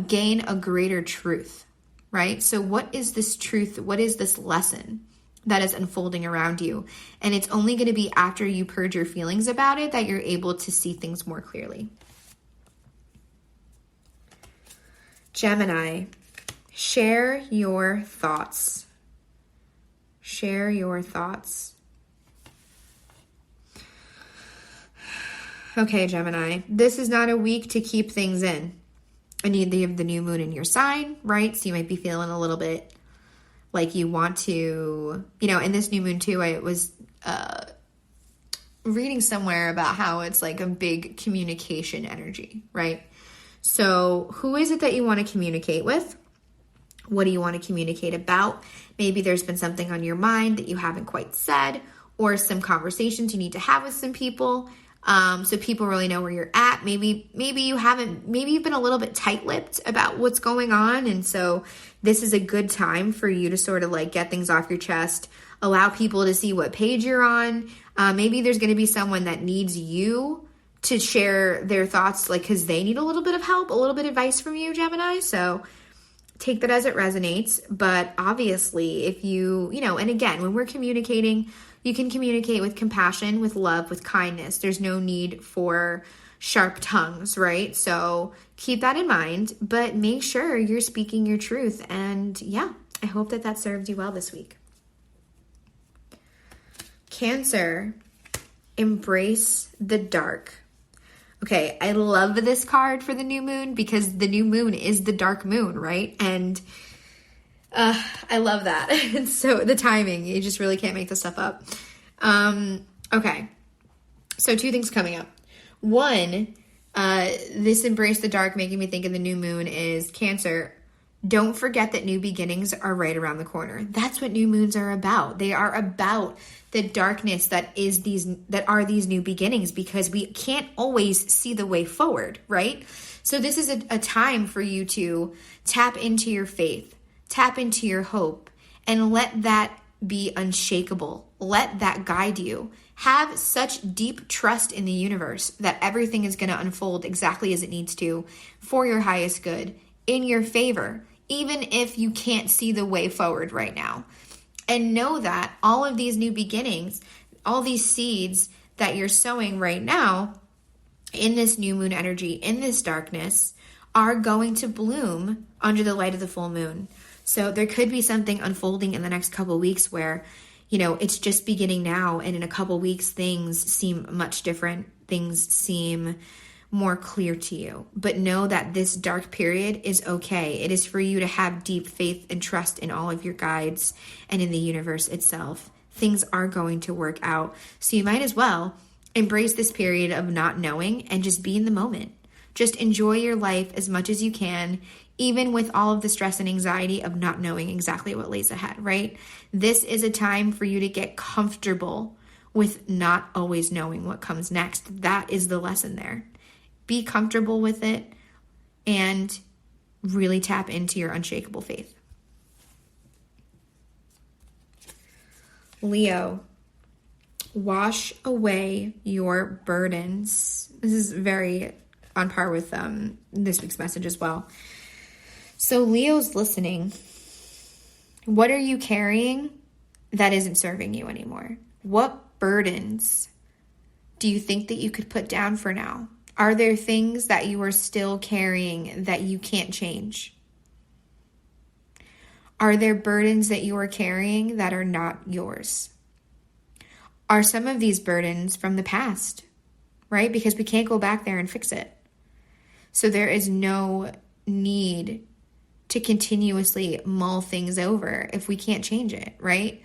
Gain a greater truth, right? So what is this truth? What is this lesson that is unfolding around you? And it's only going to be after you purge your feelings about it that you're able to see things more clearly. Gemini, share your thoughts. Share your thoughts. Okay, Gemini, this is not a week to keep things in. I need the new moon in your sign, right? So you might be feeling a little bit like you want to, in this new moon too, I was reading somewhere about how it's like a big communication energy, right? So who is it that you want to communicate with? What do you want to communicate about? Maybe there's been something on your mind that you haven't quite said, or some conversations you need to have with some people. So people really know where you're at. Maybe you've been a little bit tight-lipped about what's going on. And so this is a good time for you to sort of like get things off your chest, allow people to see what page you're on. Maybe there's going to be someone that needs you to share their thoughts, like, cause they need a little bit of help, a little bit of advice from you, Gemini. So take that as it resonates. But obviously if and again, when we're communicating, you can communicate with compassion, with love, with kindness. There's no need for sharp tongues, right? So keep that in mind, but make sure you're speaking your truth. And yeah, I hope that served you well this week. Cancer, embrace the dark. Okay, I love this card for the new moon because the new moon is the dark moon, right? And I love that. And so the timing, you just really can't make this stuff up. Okay. So two things coming up. One, this embrace the dark making me think of the new moon is Cancer. Don't forget that new beginnings are right around the corner. That's what new moons are about. They are about the darkness that are these new beginnings, because we can't always see the way forward, right? So this is a time for you to tap into your faith, tap into your hope, and let that be unshakable let that guide you. Have such deep trust in the universe that everything is going to unfold exactly as it needs to for your highest good, in your favor, even if you can't see the way forward right now. And know that all of these new beginnings, all these seeds that you're sowing right now in this new moon energy, in this darkness, are going to bloom under the light of the full moon. So there could be something unfolding in the next couple of weeks where, it's just beginning now, and in a couple of weeks, things seem much different. Things seem more clear to you. But know that this dark period is okay. It is for you to have deep faith and trust in all of your guides and in the universe itself. Things are going to work out. So you might as well embrace this period of not knowing and just be in the moment. Just enjoy your life as much as you can, even with all of the stress and anxiety of not knowing exactly what lays ahead, right? This is a time for you to get comfortable with not always knowing what comes next. That is the lesson there. Be comfortable with it and really tap into your unshakable faith. Leo, wash away your burdens. This is very on par with this week's message as well. So Leo's listening. What are you carrying that isn't serving you anymore? What burdens do you think that you could put down for now? Are there things that you are still carrying that you can't change? Are there burdens that you are carrying that are not yours? Are some of these burdens from the past, right? Because we can't go back there and fix it. So there is no need to continuously mull things over if we can't change it, right?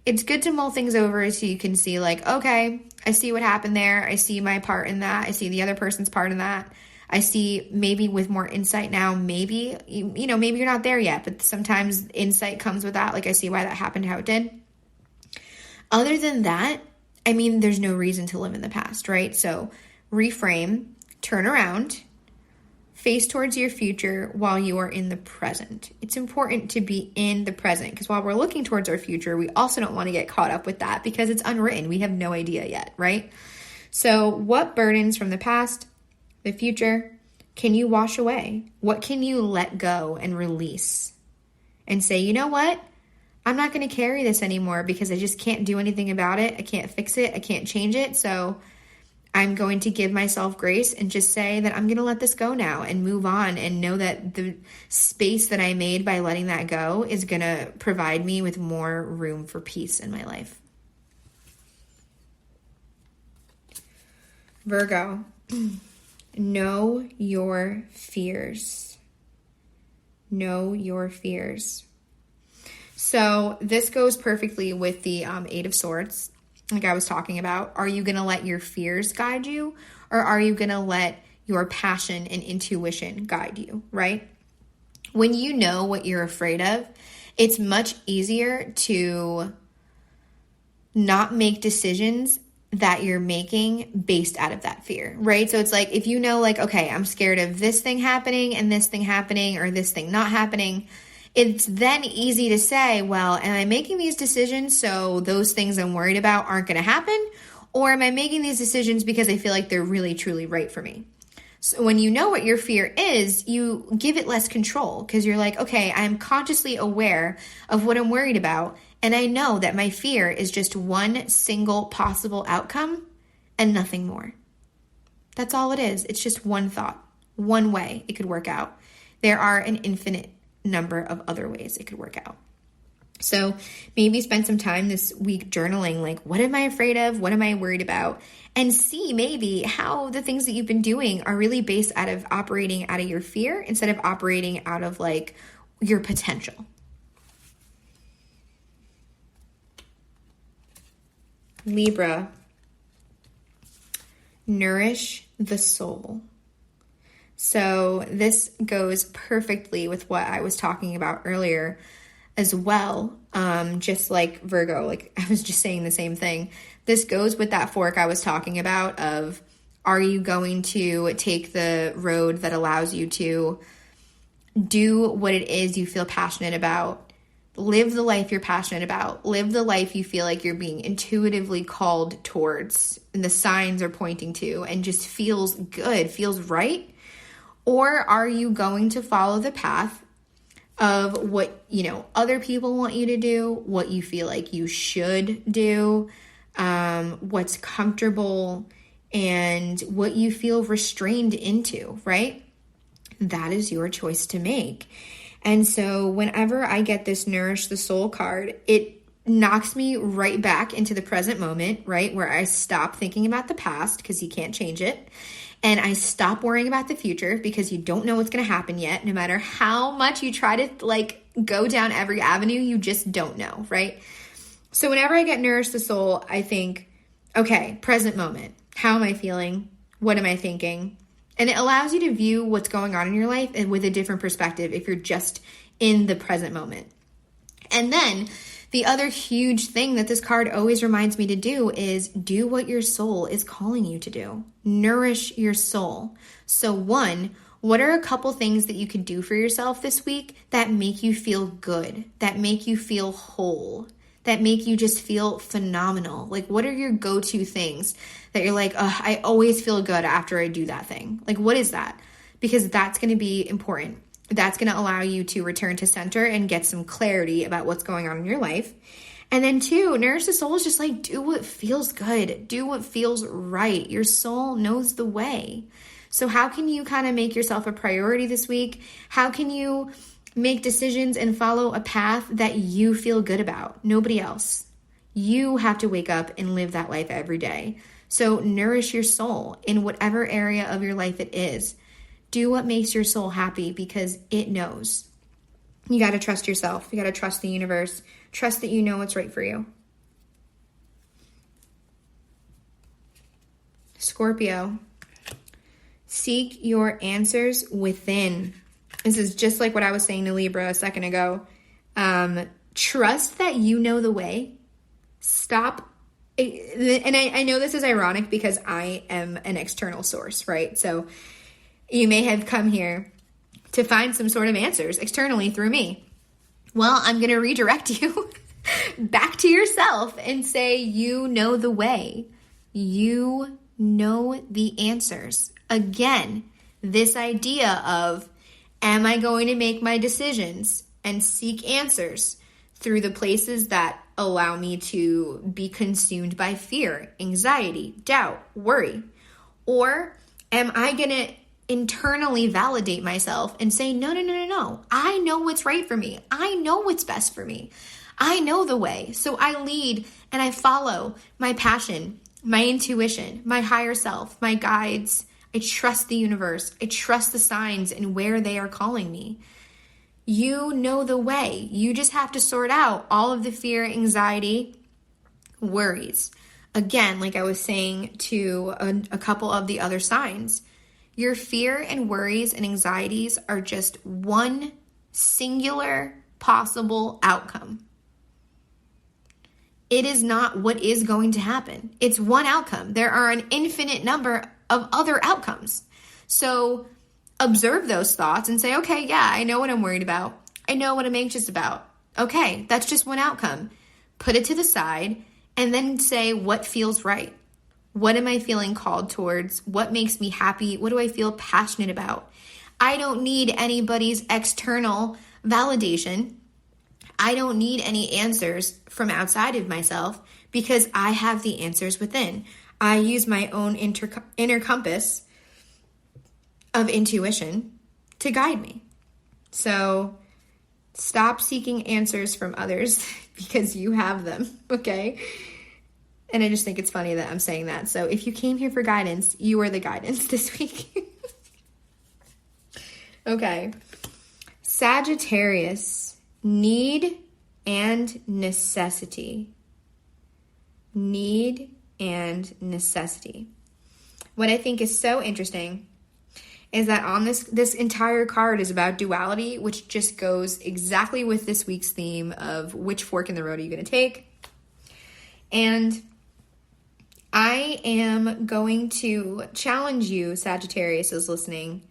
It's good to mull things over so you can see okay, I see what happened there. I see my part in that. I see the other person's part in that. I see maybe with more insight now, maybe you're not there yet, but sometimes insight comes with that. I see why that happened, how it did. Other than that, there's no reason to live in the past, right? So reframe, turn around, face towards your future while you are in the present. It's important to be in the present because while we're looking towards our future, we also don't want to get caught up with that because it's unwritten. We have no idea yet, right? So what burdens from the past, the future, can you wash away? What can you let go and release? And say, you know what? I'm not going to carry this anymore because I just can't do anything about it. I can't fix it. I can't change it. So I'm going to give myself grace and just say that I'm going to let this go now and move on and know that the space that I made by letting that go is going to provide me with more room for peace in my life. Virgo, know your fears. Know your fears. So this goes perfectly with the Eight of Swords. Like I was talking about, are you going to let your fears guide you, or are you going to let your passion and intuition guide you, right? When you know what you're afraid of, it's much easier to not make decisions that you're making based out of that fear, right? So it's if you know, okay, I'm scared of this thing happening and this thing happening or this thing not happening, it's then easy to say, well, am I making these decisions so those things I'm worried about aren't going to happen? Or am I making these decisions because I feel like they're really, truly right for me? So when you know what your fear is, you give it less control because you're okay, I'm consciously aware of what I'm worried about. And I know that my fear is just one single possible outcome and nothing more. That's all it is. It's just one thought, one way it could work out. There are an infinite number of other ways it could work out. So maybe spend some time this week journaling, what am I afraid of? What am I worried about? And see maybe how the things that you've been doing are really based out of operating out of your fear instead of operating out of your potential. Libra, nourish the soul. So this goes perfectly with what I was talking about earlier as well. Just like Virgo, I was just saying the same thing. This goes with that fork I was talking about of, are you going to take the road that allows you to do what it is you feel passionate about, Live the life you're passionate about. Live the life you feel like you're being intuitively called towards and the signs are pointing to and just feels good, feels right? Or are you going to follow the path of what, other people want you to do, what you feel like you should do, what's comfortable, and what you feel restrained into, right? That is your choice to make. And so whenever I get this Nourish the Soul card, it knocks me right back into the present moment, right? Where I stop thinking about the past because you can't change it. And I stop worrying about the future because you don't know what's going to happen yet. No matter how much you try to go down every avenue, you just don't know, right? So whenever I get Nourish the Soul, I think, okay, present moment. How am I feeling? What am I thinking? And it allows you to view what's going on in your life and with a different perspective if you're just in the present moment. And then the other huge thing that this card always reminds me to do is do what your soul is calling you to do. Nourish your soul. So one, what are a couple things that you could do for yourself this week that make you feel good, that make you feel whole, that make you just feel phenomenal? Like, what are your go-to things that you're like, oh, I always feel good after I do that thing? Like, what is that? Because that's going to be important. That's going to allow you to return to center and get some clarity about what's going on in your life. And then two, Nourish the Soul is just like, do what feels good. Do what feels right. Your soul knows the way. So how can you kind of make yourself a priority this week? How can you make decisions and follow a path that you feel good about? Nobody else. You have to wake up and live that life every day. So nourish your soul in whatever area of your life it is. Do what makes your soul happy because it knows. You got to trust yourself. You got to trust the universe. Trust that you know what's right for you. Scorpio, seek your answers within. This is just like what I was saying to Libra a second ago. Trust that you know the way. Stop. And I know this is ironic because I am an external source, right? So you may have come here to find some sort of answers externally through me. Well, I'm going to redirect you back to yourself and say, you know the way. You know the answers. Again, this idea of, am I going to make my decisions and seek answers through the places that allow me to be consumed by fear, anxiety, doubt, worry? Or am I going to internally validate myself and say, no, I know what's right for me. I know what's best for me. I know the way. So I lead and I follow my passion, my intuition, my higher self, my guides. I trust the universe. I trust the signs and where they are calling me. You know the way. You just have to sort out all of the fear, anxiety, worries. Again, like I was saying to a couple of the other signs, your fear and worries and anxieties are just one singular possible outcome. It is not what is going to happen. It's one outcome. There are an infinite number of other outcomes. So observe those thoughts and say, okay, yeah, I know what I'm worried about. I know what I'm anxious about. Okay, that's just one outcome. Put it to the side and then say what feels right. What am I feeling called towards? What makes me happy? What do I feel passionate about? I don't need anybody's external validation. I don't need any answers from outside of myself because I have the answers within. I use my own inner compass of intuition to guide me. So stop seeking answers from others because you have them, okay? And I just think it's funny that I'm saying that. So if you came here for guidance, you are the guidance this week. Okay. Sagittarius, need and necessity. Need and necessity. What I think is so interesting is that on this entire card is about duality, which just goes exactly with this week's theme of which fork in the road are you going to take. And I am going to challenge you, Sagittarius is listening.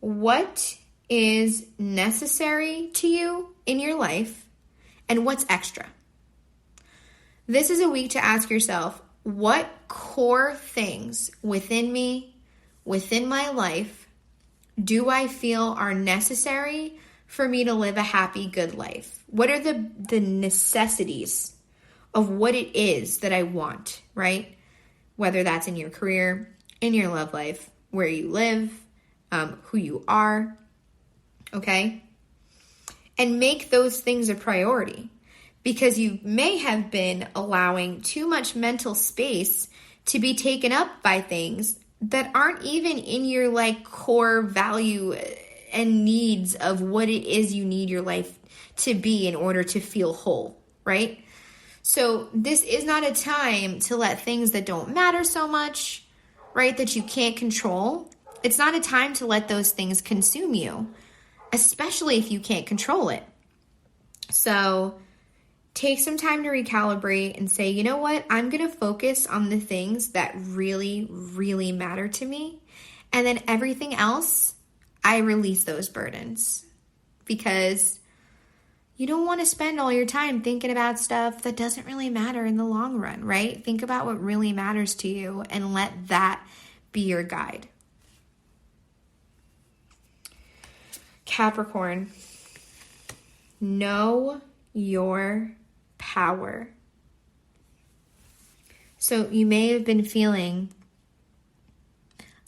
What is necessary to you in your life and what's extra. This is a week to ask yourself, what core things within me, within my life, do I feel are necessary for me to live a happy, good life? What are the necessities of what it is that I want, right? Whether that's in your career, in your love life, where you live, who you are, okay? And make those things a priority, because you may have been allowing too much mental space to be taken up by things that aren't even in your like core value and needs of what it is you need your life to be in order to feel whole, right? So this is not a time to let things that don't matter so much, right, that you can't control, it's not a time to let those things consume you, especially if you can't control it. So take some time to recalibrate and say, you know what, I'm going to focus on the things that really, really matter to me. And then everything else, I release those burdens, because you don't want to spend all your time thinking about stuff that doesn't really matter in the long run, right? Think about what really matters to you and let that be your guide. Capricorn, know your power. So you may have been feeling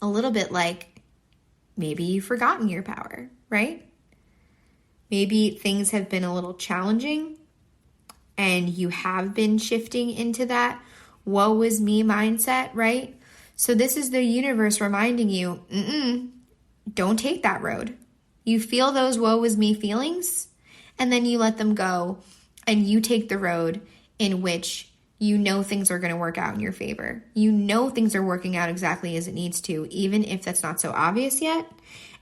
a little bit like maybe you've forgotten your power, right? Maybe things have been a little challenging and you have been shifting into that woe is me mindset, right? So this is the universe reminding you, don't take that road. You feel those woe is me feelings, and then you let them go, and you take the road in which you know things are going to work out in your favor. You know things are working out exactly as it needs to, even if that's not so obvious yet.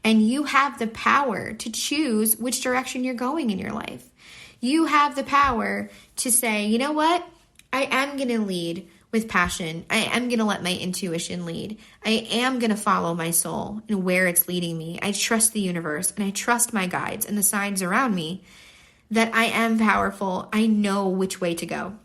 And you have the power to choose which direction you're going in your life. You have the power to say, you know what? I am going to lead with passion. I am going to let my intuition lead. I am going to follow my soul and where it's leading me. I trust the universe and I trust my guides and the signs around me that I am powerful. I know which way to go.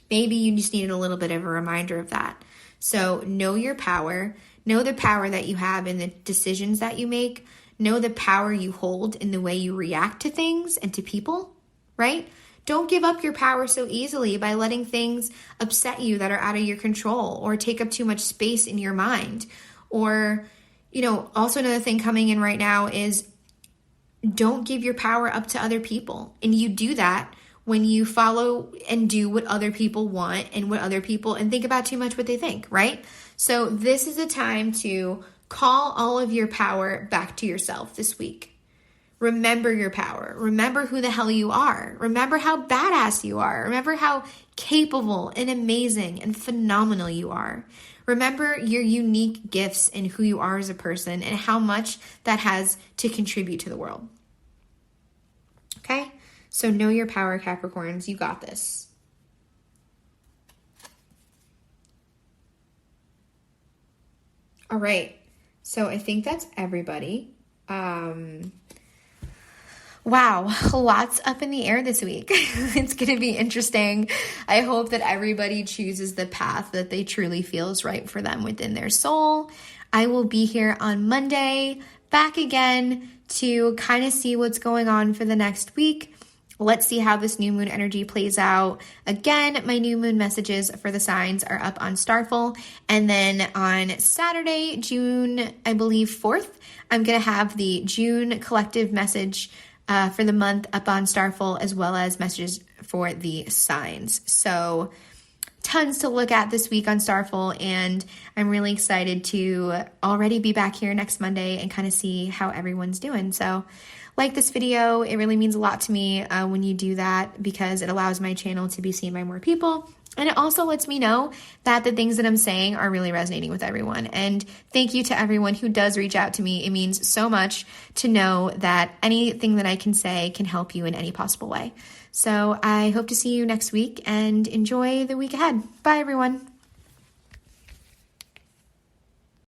Maybe you just needed a little bit of a reminder of that. So know your power. Know the power that you have in the decisions that you make. Know the power you hold in the way you react to things and to people, right? Don't give up your power so easily by letting things upset you that are out of your control or take up too much space in your mind. Or, also another thing coming in right now is don't give your power up to other people. And you do that when you follow and do what other people want and think about too much what they think, right? So this is a time to call all of your power back to yourself this week. Remember your power. Remember who the hell you are. Remember how badass you are. Remember how capable and amazing and phenomenal you are. Remember your unique gifts and who you are as a person and how much that has to contribute to the world. Okay? So know your power, Capricorns. You got this. All right. So I think that's everybody. Wow, lots up in the air this week. It's going to be interesting. I hope that everybody chooses the path that they truly feel is right for them within their soul. I will be here on Monday, back again to kind of see what's going on for the next week. Let's see how this new moon energy plays out. Again, my new moon messages for the signs are up on Starful. And then on Saturday, June, I believe 4th, I'm going to have the June collective message for the month up on Starful, as well as messages for the signs. So tons to look at this week on Starful, and I'm really excited to already be back here next Monday and kind of see how everyone's doing. So like this video, it really means a lot to me when you do that, because it allows my channel to be seen by more people. And it also lets me know that the things that I'm saying are really resonating with everyone. And thank you to everyone who does reach out to me. It means so much to know that anything that I can say can help you in any possible way. So I hope to see you next week and enjoy the week ahead. Bye, everyone.